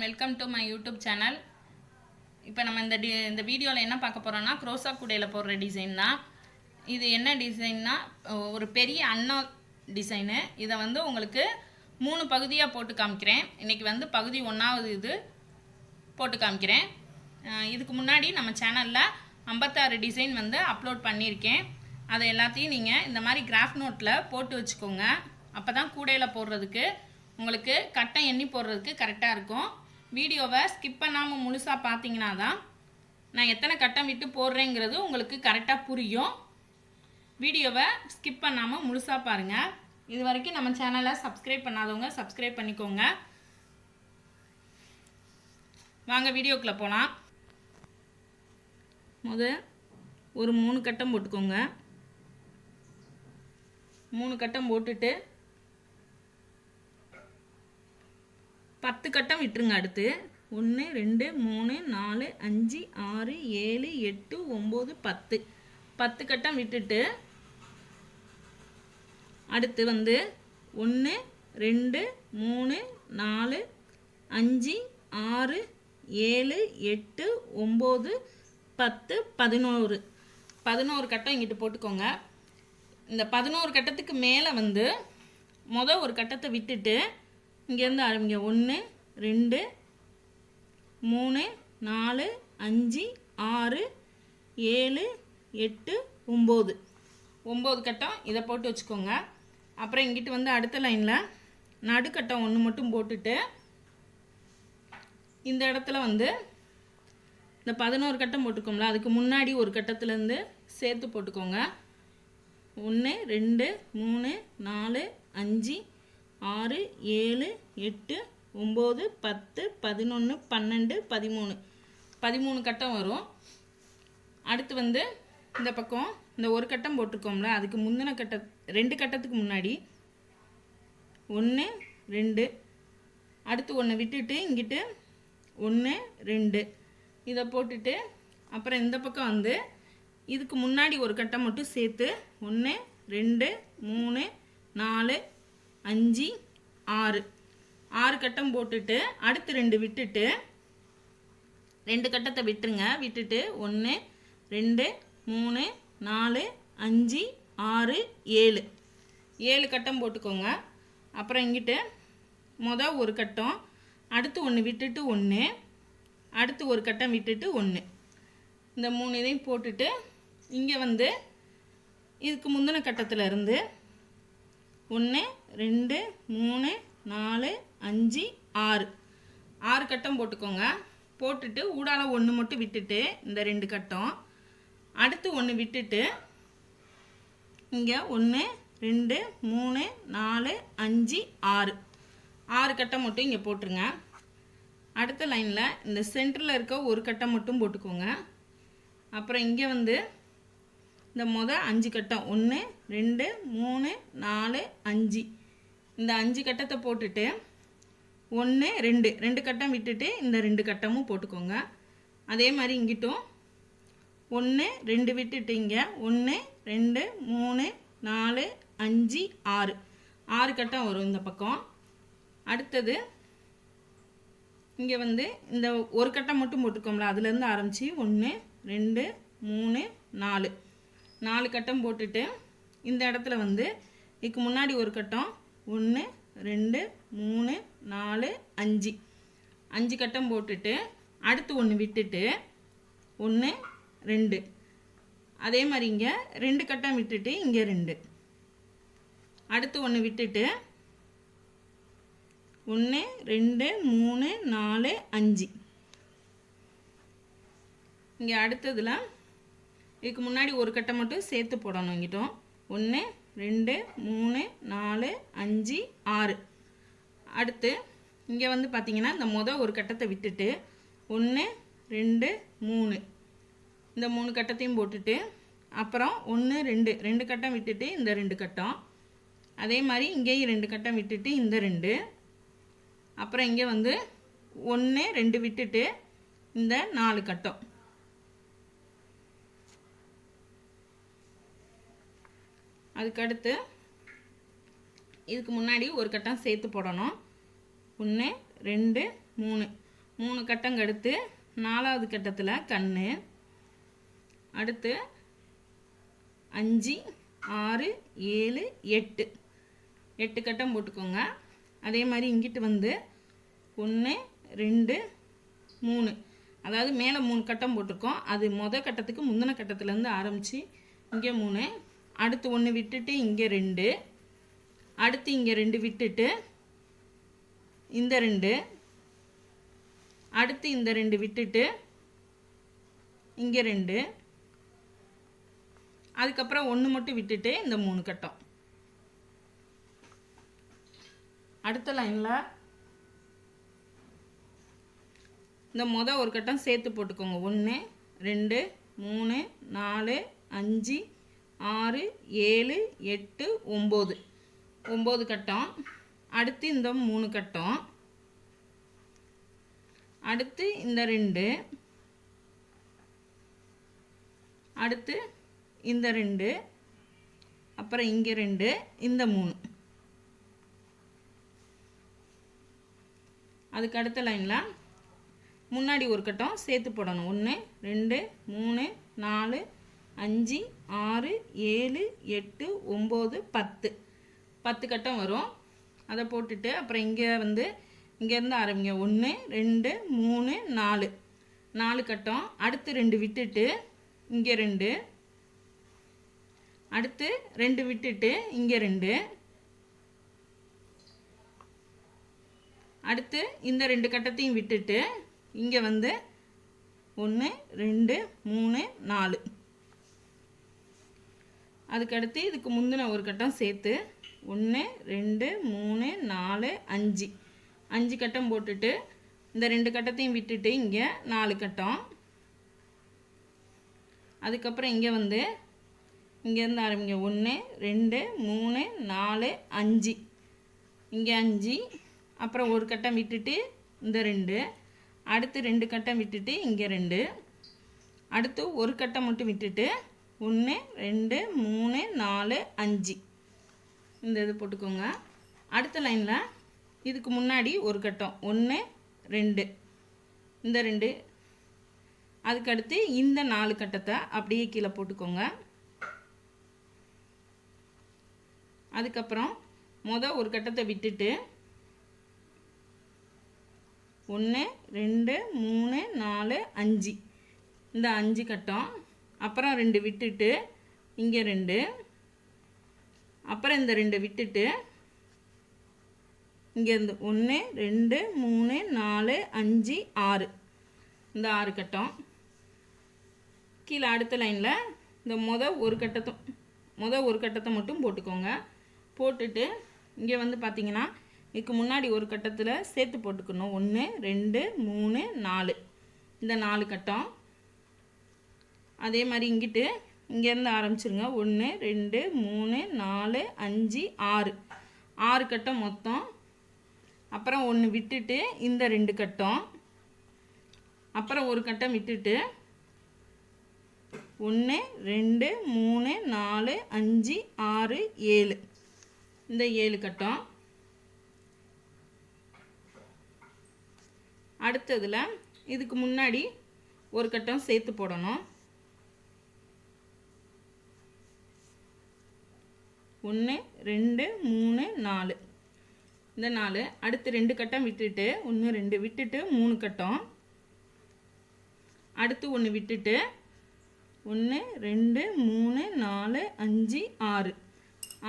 And welcome to my YouTube channel. இப்போ நம்ம இந்த வீடியோவில் என்ன பார்க்க போகிறோம்னா க்ரோஸா கூடையில் போடுற டிசைன் தான். இது என்ன டிசைன்னா ஒரு பெரிய அண்ணா டிசைனு. இதை வந்து உங்களுக்கு 3 பகுதியாக போட்டு காமிக்கிறேன். இன்றைக்கி வந்து பகுதி 1வது இது போட்டு காமிக்கிறேன். இதுக்கு முன்னாடி நம்ம சேனலில் 56 டிசைன் வந்து அப்லோட் பண்ணியிருக்கேன். அதை எல்லாத்தையும் நீங்கள் இந்த மாதிரி கிராஃப் நோட்டில் போட்டு வச்சுக்கோங்க. அப்போ தான் கூடையில் போடுறதுக்கு உங்களுக்கு கட்டம் எண்ணி போடுறதுக்கு கரெக்டாக இருக்கும். வீடியோவை ஸ்கிப் பண்ணாமல் முழுசாக பார்த்தீங்கன்னா தான் நான் எத்தனை கட்டம் விட்டு போடுறேங்கிறது உங்களுக்கு கரெக்டாக புரியும். வீடியோவை ஸ்கிப் பண்ணாமல் முழுசாக பாருங்கள். இது வரைக்கும் நம்ம சேனலை சப்ஸ்கிரைப் பண்ணாதவங்க சப்ஸ்கிரைப் பண்ணிக்கோங்க. வாங்க வீடியோக்குள்ளே போகலாம். ஒரு 3 கட்டம் போட்டுக்கோங்க. 3 கட்டம் போட்டுட்டு 10 கட்டம் விட்டுருங்க. அடுத்து 1 2 3 4 5 6 7 8 9 10 கட்டம் விட்டுட்டு அடுத்து வந்து 1 2 3 4 5 6 7 8 9 10 11 கட்டம் இங்கிட்டு போட்டுக்கோங்க. இந்த 11 கட்டத்துக்கு மேலே வந்து ஒரு கட்டத்தை விட்டுட்டு இங்கேருந்து ஆரம்பிங்க. 1 2 3 4 5 6 7 8 9 கட்டம் இதை போட்டு வச்சுக்கோங்க. அப்புறம் இங்கிட்டு வந்து அடுத்த லைனில் நடுக்கட்டம் 1 மட்டும் போட்டுட்டு இந்த இடத்துல வந்து இந்த 11 கட்டம் போட்டுக்கோங்களா, அதுக்கு முன்னாடி ஒரு கட்டத்துலேருந்து சேர்த்து போட்டுக்கோங்க. 1 2 3 4 5 6 7 8 9 10 11 12 13 கட்டம் வரும். அடுத்து வந்து இந்த பக்கம் இந்த ஒரு கட்டம் போட்டிருக்கோம்ல, அதுக்கு முந்தின கட்டம் 2 கட்டத்துக்கு முன்னாடி 1 2 அடுத்து 1 விட்டுட்டு இங்கிட்டு 1 2 இதை போட்டுட்டு அப்புறம் இந்த பக்கம் வந்து இதுக்கு முன்னாடி ஒரு கட்டம் மட்டும் சேர்த்து 1 2 3 4 5 6 கட்டம் போட்டுட்டு அடுத்து 2 விட்டுட்டு 2 கட்டத்தை விட்டுருங்க. விட்டுட்டு 1 2 3 4 5 6 7 கட்டம் போட்டுக்கோங்க. அப்புறம் இங்கிட்டு ஒரு கட்டம் அடுத்து 1 விட்டுட்டு 1 அடுத்து ஒரு கட்டம் விட்டுட்டு 1 இந்த 3 இதையும் போட்டுட்டு இங்கே வந்து இதுக்கு முந்தின கட்டத்தில் இருந்து 1 2 3 4 5 6 கட்டம் போட்டுக்கோங்க. போட்டுட்டு ஊடால 1 மட்டும் விட்டுட்டு இந்த 2 கட்டம் அடுத்து 1 விட்டுட்டு இங்கே 1 2 3 4 5 6 கட்டம் மட்டும் இங்கே போட்டுருங்க. அடுத்த லைனில் இந்த சென்டரில் இருக்க ஒரு கட்டம் மட்டும் போட்டுக்கோங்க. அப்புறம் இங்கே வந்து இந்த 5 கட்டம் 1 2 3 4 5 இந்த 5 கட்டத்தை போட்டுட்டு 1 2 கட்டம் விட்டுட்டு இந்த 2 கட்டமும் போட்டுக்கோங்க. அதே மாதிரி இங்கிட்டும் 1 2 விட்டுட்டு இங்கே 1 2 3 4 5 6 கட்டம் வரும் இந்த பக்கம். அடுத்தது இங்கே வந்து இந்த ஒரு கட்டம் மட்டும் போட்டுக்கோங்களா, அதுலேருந்து ஆரம்பித்து 1 2 3 4 கட்டம் போட்டுட்டு இந்த இடத்துல வந்து இதுக்கு முன்னாடி ஒரு கட்டம் 1 2 3 4 5 கட்டம் போட்டுட்டு அடுத்து 1 விட்டுட்டு 1 2 அதே மாதிரி இங்கே 2 கட்டம் விட்டுட்டு இங்கே 2 அடுத்து 1 விட்டுட்டு 1 2 3 4 5 இங்கே அடுத்ததில் இதுக்கு முன்னாடி ஒரு கட்டம் மட்டும் சேர்த்து போடணும். இங்கிட்டும் 1 2 3 4 5 6 அடுத்து இங்கே வந்து பார்த்திங்கன்னா இந்த ஒரு கட்டத்தை விட்டுட்டு 1 2 3 இந்த 3 கட்டத்தையும் போட்டுட்டு அப்புறம் 1 2 கட்டம் விட்டுட்டு இந்த 2 கட்டம் அதே மாதிரி இங்கேயும் 2 கட்டம் விட்டுட்டு இந்த 2 அப்புறம் இங்கே வந்து 1 2 விட்டுட்டு இந்த 4 கட்டம் அதுக்கடுத்து இதுக்கு முன்னாடி ஒரு கட்டம் சேர்த்து போடணும். 1 2 3 3 கட்டங்க எடுத்து 4வது கட்டத்தில் கண், அடுத்து 5 6 7 8 8 கட்டம் போட்டுக்கோங்க. அதே மாதிரி இங்கிட்டு வந்து 1 2 3, அதாவது மேலே 3 கட்டம் போட்டிருக்கோம். அது மொதல் கட்டத்துக்கு முந்தின கட்டத்துலேருந்து ஆரம்பித்து இங்கே 3, அடுத்து 1 விட்டுட்டு இங்கே 2, அடுத்து இங்கே 2 விட்டுட்டு இந்த 2, அடுத்து இந்த 2 விட்டுட்டு இங்கே 2, அதுக்கப்புறம் 1 மட்டும் விட்டுட்டு இந்த 3 கட்டம். அடுத்த லைனில் இந்த மொதல் ஒரு கட்டம் சேர்த்து போட்டுக்கோங்க. 1 2 3 4 5 6 7 8 9 9 கட்டம். அடுத்து இந்த 3 கட்டம், அடுத்து இந்த 2, அடுத்து இந்த 2, அப்புறம் இங்கே 2, இந்த 3. அதுக்கு அடுத்த லைனில் முன்னாடி ஒரு கட்டம் சேர்த்து போடணும். 1 2 3 4 5 6 7 8 9 10 10 கட்டம் வரும். அதை போட்டுட்டு அப்புறம் இங்கே வந்து இங்கேருந்து ஆரம்பிங்க. 1 2 3 4 4 கட்டம். அடுத்து 2 விட்டுட்டு இங்கே 2, அடுத்து 2 விட்டுட்டு இங்கே 2, அடுத்து இந்த 2 கட்டத்தையும் விட்டுட்டு இங்கே வந்து 1 2 3 4. அதுக்கடுத்து இதுக்கு முந்தின ஒரு கட்டம் சேர்த்து 1 2 3 4 5 5 கட்டம் போட்டுட்டு இந்த 2 கட்டத்தையும் விட்டுட்டு இங்கே 4 கட்டம். அதுக்கப்புறம் இங்கே வந்து இங்கேருந்து ஆரம்பிங்க. 1 2 3 4 5 இங்கே 5, அப்புறம் ஒரு கட்டம் விட்டுட்டு இந்த 2, அடுத்து 2 கட்டம் விட்டுட்டு இங்கே 2, அடுத்து ஒரு கட்டம் மட்டும் விட்டுட்டு 1 2 3 4 5 இந்த இது போட்டுக்கோங்க. அடுத்த லைனில் இதுக்கு முன்னாடி ஒரு கட்டம் 1 2 இந்த 2, அதுக்கடுத்து இந்த 4 கட்டத்தை அப்படியே கீழே போட்டுக்கோங்க. அதுக்கப்புறம் மொதல் ஒரு கட்டத்தை விட்டுட்டு 1 2 3 4 5 இந்த 5 கட்டம், அப்புறம் 2 விட்டுட்டு இங்கே 2, அப்புறம் இந்த 2 விட்டுட்டு இங்கேருந்து 1 2 3 4 5 6 இந்த 6 கட்டம். கீழே அடுத்த லைனில் இந்த மொதல் ஒரு கட்டத்தை மட்டும் போட்டுக்கோங்க. போட்டுட்டு இங்கே வந்து பார்த்தீங்கன்னா இதுக்கு முன்னாடி ஒரு கட்டத்தில் சேர்த்து போட்டுக்கணும். 1 2 3 4 இந்த 4 கட்டம். அதே மாதிரி இங்கிட்டு இங்கேருந்து ஆரம்பிச்சிருங்க. 1 2 3 4 5 6 6 கட்டம் மொத்தம். அப்புறம் 1 விட்டுட்டு இந்த 2 கட்டம், அப்புறம் ஒரு கட்டம் விட்டுட்டு 1 2 3 4 5 6 7 இந்த 7 கட்டம். அடுத்ததில் இதுக்கு முன்னாடி ஒரு கட்டம் சேர்த்து போடணும். 1 2 3 4 இந்த 4, அடுத்து 2 கட்டம் விட்டுட்டு 1 2 விட்டுட்டு 3 கட்டம், அடுத்து 1 விட்டுட்டு 1 2 3 4 5 6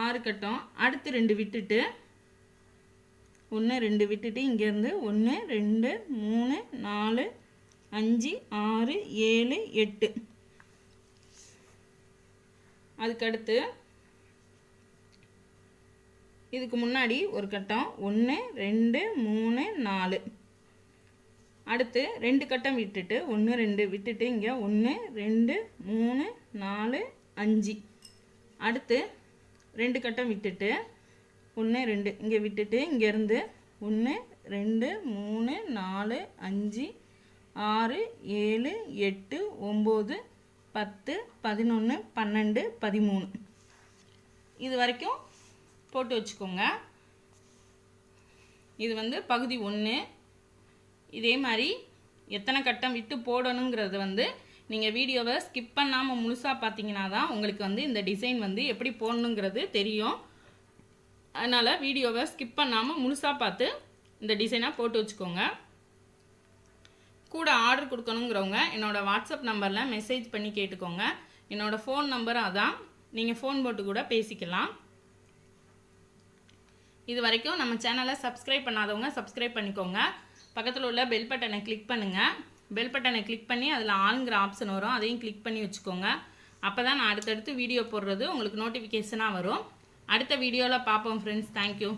6 கட்டம், அடுத்து 2 விட்டுட்டு 1 2 விட்டுட்டு இங்கேருந்து 1 2 3 4 5 6 7 8. அதுக்கடுத்து இதுக்கு முன்னாடி ஒரு கட்டம் 1 2 3 4, அடுத்து 2 கட்டம் விட்டுட்டு 1 2 விட்டுட்டு இங்கே 1 2 3 4 5, அடுத்து 2 கட்டம் விட்டுட்டு 1 2 இங்கே விட்டுட்டு இங்கேருந்து 1 2 3 4 5 6 7 8 9 10 11 12 13 இது வரைக்கும் போட்டு வச்சுக்கோங்க. இது வந்து பகுதி 1. இதே மாதிரி எத்தனை கட்டம் விட்டு போடணுங்கிறது வந்து நீங்கள் வீடியோவை ஸ்கிப் பண்ணாமல் முழுசாக பார்த்தீங்கன்னா தான் உங்களுக்கு வந்து இந்த டிசைன் வந்து எப்படி போடணுங்கிறது தெரியும். அதனால் வீடியோவை ஸ்கிப் பண்ணாமல் முழுசாக பார்த்து இந்த டிசைனாக போட்டு வச்சுக்கோங்க. கூட ஆர்டர் கொடுக்கணுங்கிறவங்க என்னோடய வாட்ஸ்அப் நம்பரில் மெசேஜ் பண்ணி கேட்டுக்கோங்க. என்னோடய ஃபோன் நம்பர் அதான், நீங்கள் ஃபோன் போட்டு கூட பேசிக்கலாம். இது வரைக்கும் நம்ம சேனலை சப்ஸ்கிரைப் பண்ணாதவங்க சப்ஸ்கிரைப் பண்ணிக்கோங்க. பக்கத்தில் உள்ள பெல் பட்டனை கிளிக் பண்ணுங்கள். பெல் பட்டனை கிளிக் பண்ணி அதில் ஆளுங்கிற ஆப்ஷன் வரும், அதையும் கிளிக் பண்ணி வச்சுக்கோங்க. அப்போ தான் நான் அடுத்தடுத்து வீடியோ போடுறது உங்களுக்கு நோட்டிஃபிகேஷனாக வரும். அடுத்த வீடியோவில் பார்ப்போம் ஃப்ரெண்ட்ஸ். தேங்க்யூ.